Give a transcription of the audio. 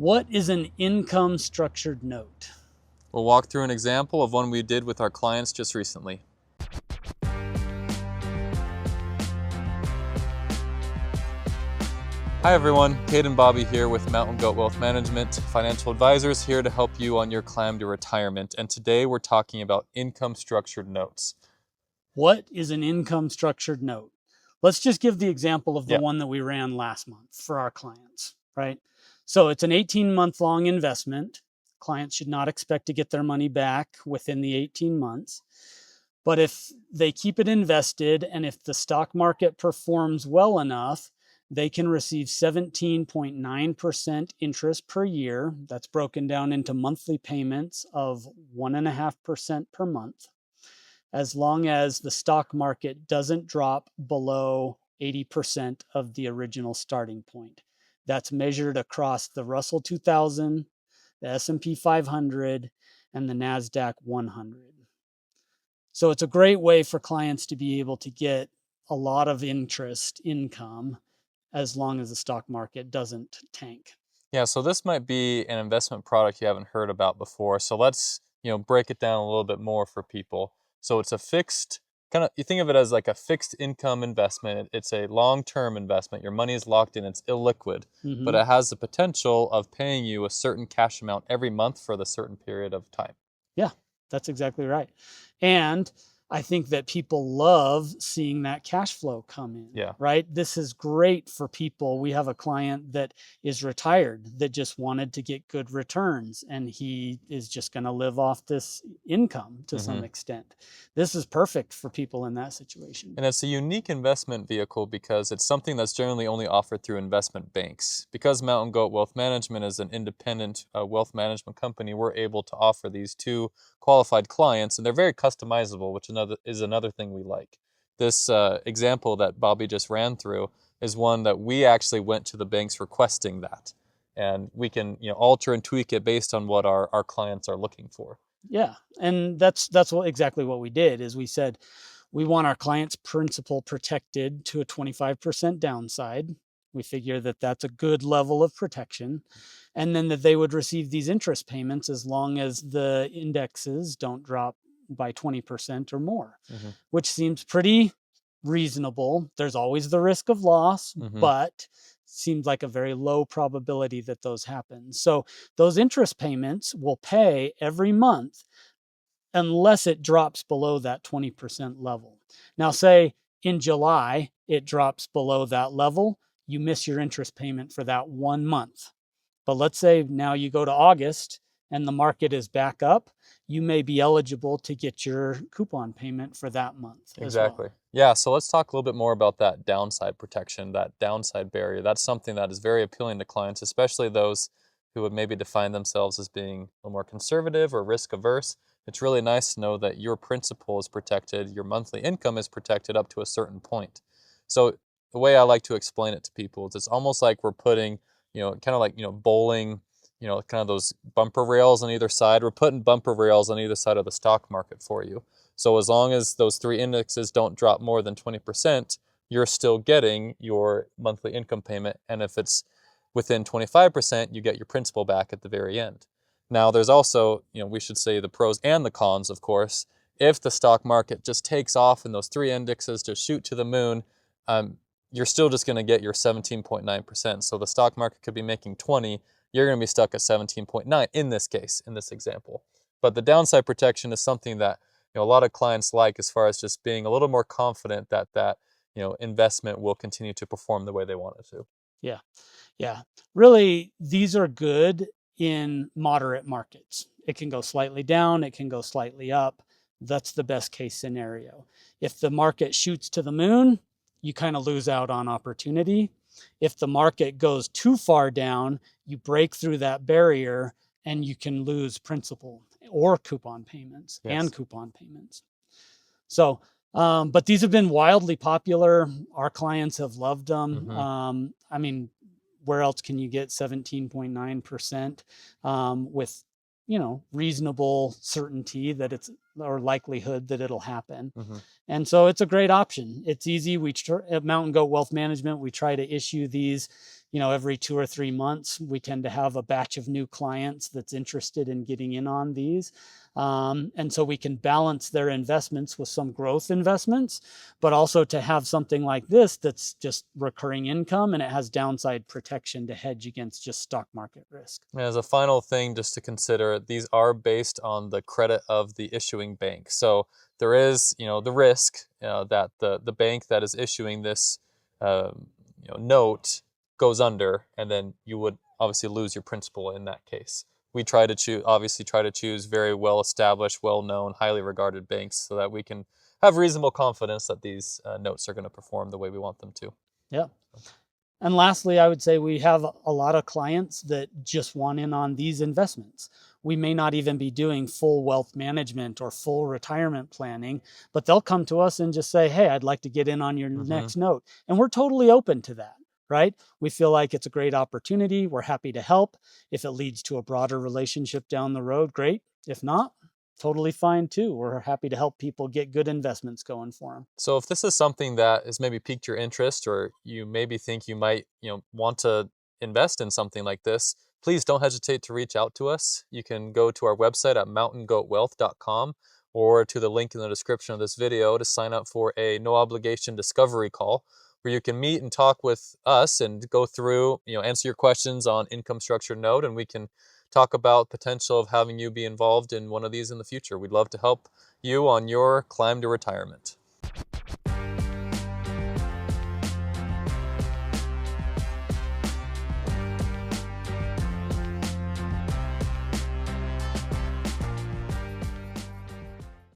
What is an income structured note? We'll walk through an example of one we did with our clients just recently. Hi everyone, Kate and Bobby here with Mountain Goat Wealth Management, financial advisors here to help you on your climb to retirement. And today we're talking about income structured notes. What is an income structured note? Let's just give the example of the Yeah. one that we ran last month for our clients, right? So it's an 18-month long investment. Clients should not expect to get their money back within the 18 months. But if they keep it invested and if the stock market performs well enough, they can receive 17.9% interest per year. That's broken down into monthly payments of 1.5% per month, as long as the stock market doesn't drop below 80% of the original starting point. That's measured across the Russell 2000, the S&P 500, and the NASDAQ 100. So it's a great way for clients to be able to get a lot of interest income as long as the stock market doesn't tank. Yeah, so this might be an investment product you haven't heard about before. So let's, break it down a little bit more for people. So it's a fixed you think of it as like a fixed income investment. It's a long-term investment. Your money is locked in, it's illiquid, but it has the potential of paying you a certain cash amount every month for the certain period of time. Yeah, that's exactly right. And I think that people love seeing that cash flow come in, Yeah. right? This is great for people. We have a client that is retired that just wanted to get good returns, and he is just going to live off this income to some extent. This is perfect for people in that situation. And it's a unique investment vehicle because it's something that's generally only offered through investment banks. Because Mountain Goat Wealth Management is an independent wealth management company, we're able to offer these to qualified clients, and they're very customizable, which is another thing we like. This example that Bobby just ran through is one that we actually went to the banks requesting that. And we can alter and tweak it based on what our clients are looking for. Yeah, and that's exactly what we did. Is we said we want our client's principal protected to a 25% downside. We figure that that's a good level of protection, and then that they would receive these interest payments as long as the indexes don't drop by 20% or more, which seems pretty reasonable. There's always the risk of loss, but seems like a very low probability that those happen. So those interest payments will pay every month unless it drops below that 20% level. Now, say in July, it drops below that level, you miss your interest payment for that 1 month. But let's say now you go to August and the market is back up, you may be eligible to get your coupon payment for that month. Exactly. As well. Yeah, so let's talk a little bit more about that downside protection, that downside barrier. That's something that is very appealing to clients, especially those who would maybe define themselves as being a little more conservative or risk averse. It's really nice to know that your principal is protected, your monthly income is protected up to a certain point. So the way I like to explain it to people is it's almost like we're putting, kind of like, bowling, kind of those bumper rails on either side. We're putting bumper rails on either side of the stock market for you. So as long as those three indexes don't drop more than 20%, you're still getting your monthly income payment. And if it's within 25%, you get your principal back at the very end. Now, there's also, we should say the pros and the cons, of course. If the stock market just takes off and those three indexes just shoot to the moon, you're still just going to get your 17.9%. So the stock market could be making 20, you're going to be stuck at 17.9 in this case, in this example. But the downside protection is something that a lot of clients like, as far as just being a little more confident that investment will continue to perform the way they want it to. Yeah. Really, these are good in moderate markets. It can go slightly down, it can go slightly up. That's the best case scenario. If the market shoots to the moon, you kind of lose out on opportunity. If the market goes too far down, you break through that barrier and you can lose principal or coupon payments. Yes. And coupon payments. So, but these have been wildly popular. Our clients have loved them. I mean, where else can you get 17.9% with, reasonable certainty that it's, or likelihood that it'll happen. And so it's a great option. It's easy. At Mountain Goat Wealth Management, we try to issue these every 2 or 3 months, we tend to have a batch of new clients that's interested in getting in on these. And so we can balance their investments with some growth investments, but also to have something like this that's just recurring income and it has downside protection to hedge against just stock market risk. And as a final thing, just to consider, these are based on the credit of the issuing bank. So there is, the risk that the bank that is issuing this, note goes under, and then you would obviously lose your principal in that case. We try to choose very well established, well known, highly regarded banks so that we can have reasonable confidence that these notes are going to perform the way we want them to. Yeah. And lastly, I would say we have a lot of clients that just want in on these investments. We may not even be doing full wealth management or full retirement planning, but they'll come to us and just say, hey, I'd like to get in on your next note. And we're totally open to that, right? We feel like it's a great opportunity. We're happy to help. If it leads to a broader relationship down the road, great. If not, totally fine too. We're happy to help people get good investments going for them. So if this is something that has maybe piqued your interest, or you maybe think you might, want to invest in something like this, please don't hesitate to reach out to us. You can go to our website at mountaingoatwealth.com or to the link in the description of this video to sign up for a no obligation discovery call where you can meet and talk with us and go through, answer your questions on income structure note, and we can talk about potential of having you be involved in one of these in the future. We'd love to help you on your climb to retirement.